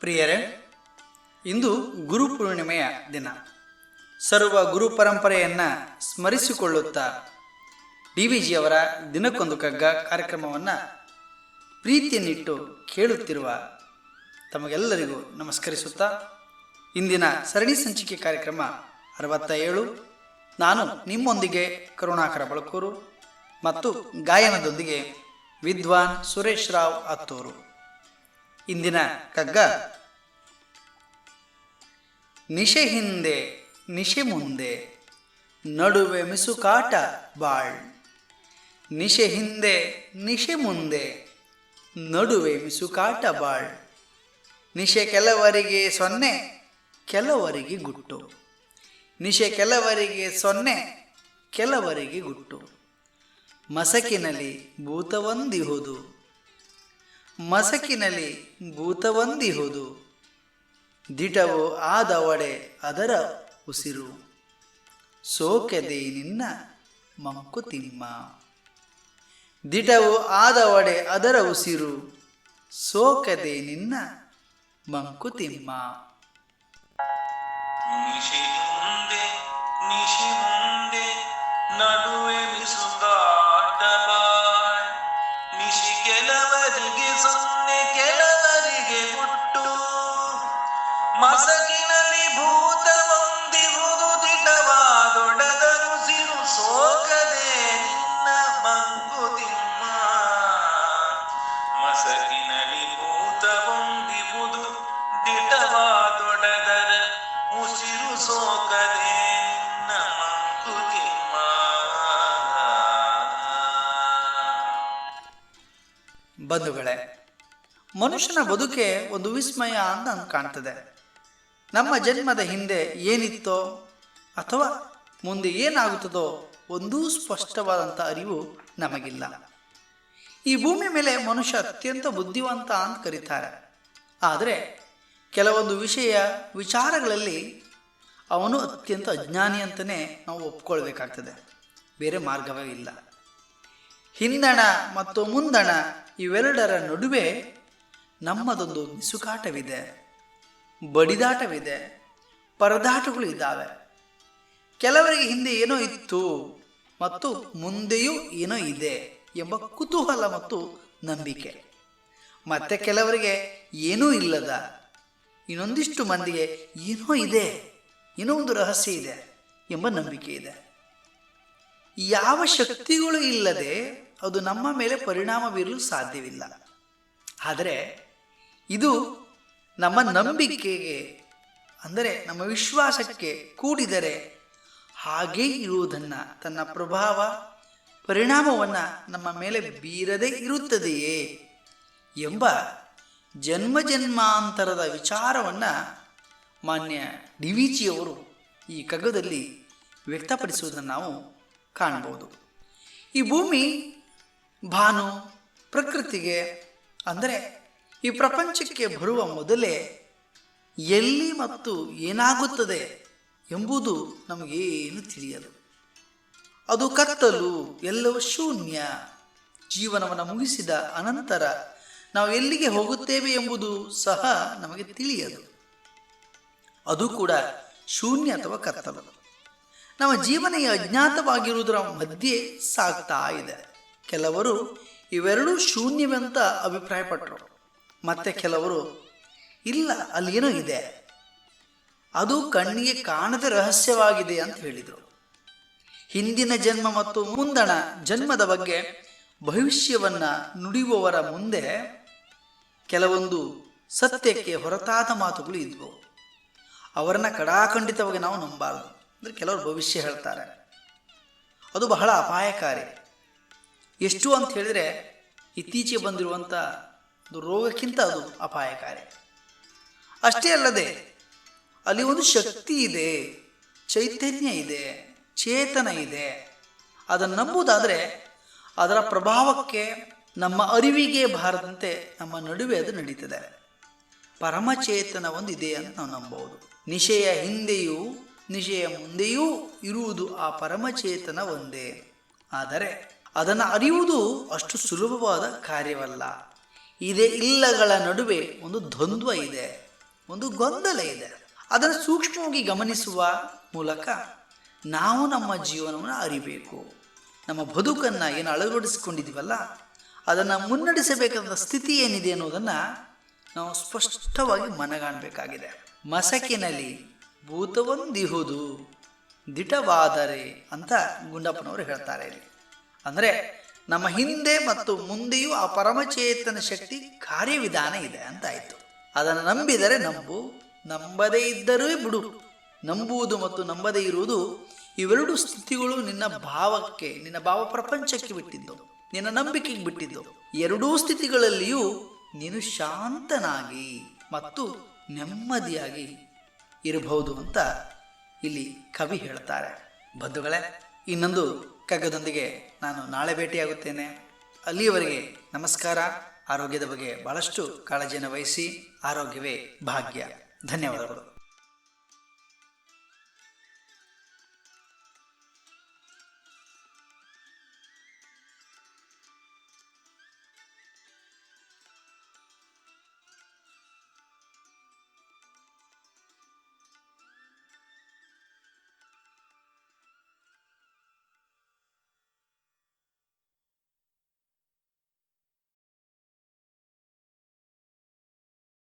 ಪ್ರಿಯರೇ, ಇಂದು ಗುರುಪೂರ್ಣಿಮೆಯ ದಿನ. ಸರ್ವ ಗುರು ಪರಂಪರೆಯನ್ನು ಸ್ಮರಿಸಿಕೊಳ್ಳುತ್ತಾ DVGಯವರ ದಿನಕ್ಕೊಂದು ಕಗ್ಗ ಕಾರ್ಯಕ್ರಮವನ್ನು ಪ್ರೀತಿಯನ್ನಿಟ್ಟು ಕೇಳುತ್ತಿರುವ ತಮಗೆಲ್ಲರಿಗೂ ನಮಸ್ಕರಿಸುತ್ತಾ ಇಂದಿನ ಸರಣಿ ಸಂಚಿಕೆ ಕಾರ್ಯಕ್ರಮ 67. ನಾನು ನಿಮ್ಮೊಂದಿಗೆ ಕರುಣಾಕರ ಬಳಕೂರು ಮತ್ತು ಗಾಯನದೊಂದಿಗೆ ವಿದ್ವಾನ್ ಸುರೇಶ್ ರಾವ್ ಅತ್ತೂರು. ಇಂದಿನ ಕಗ್ಗ ನಿಶೆ ಹಿಂದೆ ನಿಶೆ ಮುಂದೆ ನಡುವೆ ಮಿಸುಕಾಟ ಬಾಳ್. ನಿಶೆ ಹಿಂದೆ ನಿಶೆ ಮುಂದೆ ನಡುವೆ ಮಿಸುಕಾಟ ಬಾಳ್. ನಿಶೆ ಕೆಲವರಿಗೆ ಸೊನ್ನೆ ಕೆಲವರಿಗೆ ಗುಟ್ಟು. ನಿಶೆ ಕೆಲವರಿಗೆ ಸೊನ್ನೆ ಕೆಲವರಿಗೆ ಗುಟ್ಟು. ಮಸಕಿನಲ್ಲಿ ಭೂತವಂದಿಹುದು ಮಸಕಿನಲ್ಲಿ ಭೂತವಂದಿಹುದು. ದಿಟವು ಆದವಡೆ ಅದರ ಉಸಿರು. ಸೋಕೆದೆ ನಿನ್ನ ಮಂಕುತಿಮ್ಮ. ದಿಟವು ಆದವಡೆ ಅದರ ಉಸಿರು. ಸೋಕದೆ ನಿನ್ನ ಮಂಕುತಿಮ್ಮ. ನಿಶೆ ಮುಂದೆ ನಿಶೆ ಮುಂದೆ ನಡುವೆ ಮಿಸುಕಾಟ ಬಾಳ್. ನಿಶೆ ಕೆಲವರಿಗೆ ಸೊನ್ನೆ ಕೆಲವರಿಗೆ ಗುಟ್ಟು. ಮಸಕಿನಲ್ಲಿ ಭೂತ ಹೊಂದಿರುವುದು ದಿಟವಾದೊಡದರುಸಿರು. ಸೋಕದೆ ನಿನ್ನ ಮಂಕುತಿಮ್ಮ. ಮಸಕಿನಲ್ಲಿ ಭೂತ ಹೊಂದಿರುವುದು ದಿಟವಾದೊಡದರ ಉಸಿರು. ಸೋಕದೆ ನಿನ್ನ ಮಂಕುತಿಮ್ಮ. ಬಂಧುಗಳೇ, ಮನುಷ್ಯನ ಬದುಕೆ ಒಂದು ವಿಸ್ಮಯ ಅಂತ ಕಾಣ್ತದೆ. ನಮ್ಮ ಜನ್ಮದ ಹಿಂದೆ ಏನಿತ್ತೋ ಅಥವಾ ಮುಂದೆ ಏನಾಗುತ್ತದೋ ಒಂದೂ ಸ್ಪಷ್ಟವಾದಂಥ ಅರಿವು ನಮಗಿಲ್ಲ. ಈ ಭೂಮಿ ಮೇಲೆ ಮನುಷ್ಯ ಅತ್ಯಂತ ಬುದ್ಧಿವಂತ ಅಂತ ಕರೀತಾರೆ. ಆದರೆ ಕೆಲವೊಂದು ವಿಚಾರಗಳಲ್ಲಿ ಅವನು ಅತ್ಯಂತ ಅಜ್ಞಾನಿ ಅಂತಲೇ ನಾವು ಒಪ್ಕೊಳ್ಬೇಕಾಗ್ತದೆ. ಬೇರೆ ಮಾರ್ಗವೇ ಇಲ್ಲ. ಹಿಂದಣ ಮತ್ತು ಮುಂದಣ ಇವೆರಡರ ನಡುವೆ ನಮ್ಮದೊಂದು ಮಿಸುಕಾಟವಿದೆ, ಬಡಿದಾಟವಿದೆ, ಪರದಾಟಗಳು ಇದ್ದಾವೆ. ಕೆಲವರಿಗೆ ಹಿಂದೆ ಏನೋ ಇತ್ತು ಮತ್ತು ಮುಂದೆಯೂ ಏನೋ ಇದೆ ಎಂಬ ಕುತೂಹಲ ಮತ್ತು ನಂಬಿಕೆ. ಮತ್ತೆ ಕೆಲವರಿಗೆ ಏನೂ ಇಲ್ಲದ, ಇನ್ನೊಂದಿಷ್ಟು ಮಂದಿಗೆ ಏನೋ ಇದೆ, ಏನೋ ಒಂದು ರಹಸ್ಯ ಇದೆ ಎಂಬ ನಂಬಿಕೆ ಇದೆ. ಯಾವ ಶಕ್ತಿಗಳು ಇಲ್ಲದೆ ಅದು ನಮ್ಮ ಮೇಲೆ ಪರಿಣಾಮ ಬೀರಲು ಸಾಧ್ಯವಿಲ್ಲ. ಆದರೆ ಇದು ನಮ್ಮ ನಂಬಿಕೆಗೆ, ಅಂದರೆ ನಮ್ಮ ವಿಶ್ವಾಸಕ್ಕೆ ಕೂಡಿದರೆ ಹಾಗೇ ಇರುವುದನ್ನು, ತನ್ನ ಪ್ರಭಾವ ಪರಿಣಾಮವನ್ನು ನಮ್ಮ ಮೇಲೆ ಬೀರದೇ ಇರುತ್ತದೆಯೇ ಎಂಬ ಜನ್ಮ ಜನ್ಮಾಂತರದ ವಿಚಾರವನ್ನು ಮಾನ್ಯ DVGಯವರು ಈ ಕಗ್ಗದಲ್ಲಿ ವ್ಯಕ್ತಪಡಿಸುವುದನ್ನು ನಾವು ಕಾಣಬಹುದು. ಈ ಭೂಮಿ ಭಾನು ಪ್ರಕೃತಿಗೆ, ಅಂದರೆ ಈ ಪ್ರಪಂಚಕ್ಕೆ ಬರುವ ಮೊದಲೇ ಎಲ್ಲಿ ಮತ್ತು ಏನಾಗುತ್ತದೆ ಎಂಬುದು ನಮಗೇನು ತಿಳಿಯದು. ಅದು ಕತ್ತಲು, ಎಲ್ಲವೂ ಶೂನ್ಯ. ಜೀವನವನ್ನು ಮುಗಿಸಿದ ಅನಂತರ ನಾವು ಎಲ್ಲಿಗೆ ಹೋಗುತ್ತೇವೆ ಎಂಬುದು ಸಹ ನಮಗೆ ತಿಳಿಯದು. ಅದು ಕೂಡ ಶೂನ್ಯ ಅಥವಾ ಕತ್ತಲು. ನಮ್ಮ ಜೀವನ ಈ ಅಜ್ಞಾತವಾಗಿರುವುದರ ಮಧ್ಯೆ ಸಾಗ್ತಾ ಇದೆ. ಕೆಲವರು ಇವೆರಡೂ ಶೂನ್ಯವೆಂತ ಅಭಿಪ್ರಾಯಪಟ್ಟರು. ಮತ್ತೆ ಕೆಲವರು ಇಲ್ಲ, ಅಲ್ಲಿ ಏನೋ ಇದೆ, ಅದು ಕಣ್ಣಿಗೆ ಕಾಣದ ರಹಸ್ಯವಾಗಿದೆ ಅಂತ ಹೇಳಿದರು. ಹಿಂದಿನ ಜನ್ಮ ಮತ್ತು ಮುಂದಣ ಜನ್ಮದ ಬಗ್ಗೆ ಭವಿಷ್ಯವನ್ನು ನುಡಿಯುವವರ ಮುಂದೆ ಕೆಲವೊಂದು ಸತ್ಯಕ್ಕೆ ಹೊರತಾದ ಮಾತುಗಳು ಇದ್ವು. ಅವರನ್ನು ಕಡಾಖಂಡಿತವಾಗಿ ನಾವು ನಂಬಾರದು. ಅಂದರೆ ಕೆಲವರು ಭವಿಷ್ಯ ಹೇಳ್ತಾರೆ, ಅದು ಬಹಳ ಅಪಾಯಕಾರಿ. ಎಷ್ಟು ಅಂತ ಹೇಳಿದರೆ ಇತ್ತೀಚೆಗೆ ಬಂದಿರುವಂಥ ಒಂದು ರೋಗಕ್ಕಿಂತ ಅದು ಅಪಾಯಕಾರಿ. ಅಷ್ಟೇ ಅಲ್ಲದೆ ಅಲ್ಲಿ ಒಂದು ಶಕ್ತಿ ಇದೆ, ಚೈತನ್ಯ ಇದೆ, ಚೇತನ ಇದೆ. ಅದನ್ನು ನಂಬುವುದಾದರೆ ಅದರ ಪ್ರಭಾವಕ್ಕೆ ನಮ್ಮ ಅರಿವಿಗೆ ಬಾರದಂತೆ ನಮ್ಮ ನಡುವೆ ಅದು ನಡೀತದೆ. ಪರಮಚೇತನ ಒಂದು ಇದೆ ಅಂತ ನಾವು ನಂಬಬಹುದು. ನಿಶೆಯ ಹಿಂದೆಯೂ ನಿಶೆಯ ಮುಂದೆಯೂ ಇರುವುದು ಆ ಪರಮಚೇತನ ಒಂದೇ. ಆದರೆ ಅದನ್ನು ಅರಿಯುವುದು ಅಷ್ಟು ಸುಲಭವಾದ ಕಾರ್ಯವಲ್ಲ. ಇದೆ ಇಲ್ಲಗಳ ನಡುವೆ ಒಂದು ದ್ವಂದ್ವ ಇದೆ. ಒಂದು ಗೊಂದಲ ಇದೆ. ಅದನ್ನು ಸೂಕ್ಷ್ಮವಾಗಿ ಗಮನಿಸುವ ಮೂಲಕ ನಾವು ನಮ್ಮ ಜೀವನವನ್ನು ಅರಿಬೇಕು. ನಮ್ಮ ಬದುಕನ್ನು ಏನು ಅಳವಡಿಸಿಕೊಂಡಿದ್ದೀವಲ್ಲ, ಅದನ್ನು ಮುನ್ನಡೆಸಬೇಕಾದ ಸ್ಥಿತಿ ಏನಿದೆ ಅನ್ನೋದನ್ನು ನಾವು ಸ್ಪಷ್ಟವಾಗಿ ಮನಗಾಣಬೇಕಾಗಿದೆ. ಮಸಕಿನಲ್ಲಿ ಭೂತವೊಂದಿಹುದು ದಿಟವಾದರೆ ಅಂತ ಗುಂಡಪ್ಪನವರು ಹೇಳ್ತಾರೆ ಇಲ್ಲಿ. ಅಂದರೆ ನಮ್ಮ ಹಿಂದೆ ಮತ್ತು ಮುಂದೆಯೂ ಆ ಪರಮಚೇತನ ಶಕ್ತಿ ಕಾರ್ಯವಿಧಾನ ಇದೆ ಅಂತ ಆಯಿತು. ಅದನ್ನು ನಂಬಿದರೆ ನಂಬು, ನಂಬದೇ ಇದ್ದರೂ ಬಿಡು. ನಂಬುವುದು ಮತ್ತು ನಂಬದೇ ಇರುವುದು ಇವೆರಡು ಸ್ಥಿತಿಗಳು ನಿನ್ನ ಭಾವಕ್ಕೆ, ನಿನ್ನ ಭಾವ ಪ್ರಪಂಚಕ್ಕೆ ಬಿಟ್ಟಿದ್ದು, ನಿನ್ನ ನಂಬಿಕೆಗೆ ಬಿಟ್ಟಿದ್ದು. ಎರಡೂ ಸ್ಥಿತಿಗಳಲ್ಲಿಯೂ ನೀನು ಶಾಂತನಾಗಿ ಮತ್ತು ನೆಮ್ಮದಿಯಾಗಿ ಇರಬಹುದು ಅಂತ ಇಲ್ಲಿ ಕವಿ ಹೇಳ್ತಾರೆ. ಬಂಧುಗಳೇ, ಇನ್ನೊಂದು ಕಗ್ಗದೊಂದಿಗೆ ನಾನು ನಾಳೆ ಭೇಟಿಯಾಗುತ್ತೇನೆ. ಅಲ್ಲಿಯವರೆಗೆ ನಮಸ್ಕಾರ. ಆರೋಗ್ಯದ ಬಗ್ಗೆ ಬಹಳಷ್ಟು ಕಾಳಜಿಯನ್ನು ವಹಿಸಿ. ಆರೋಗ್ಯವೇ ಭಾಗ್ಯ. ಧನ್ಯವಾದಗಳು.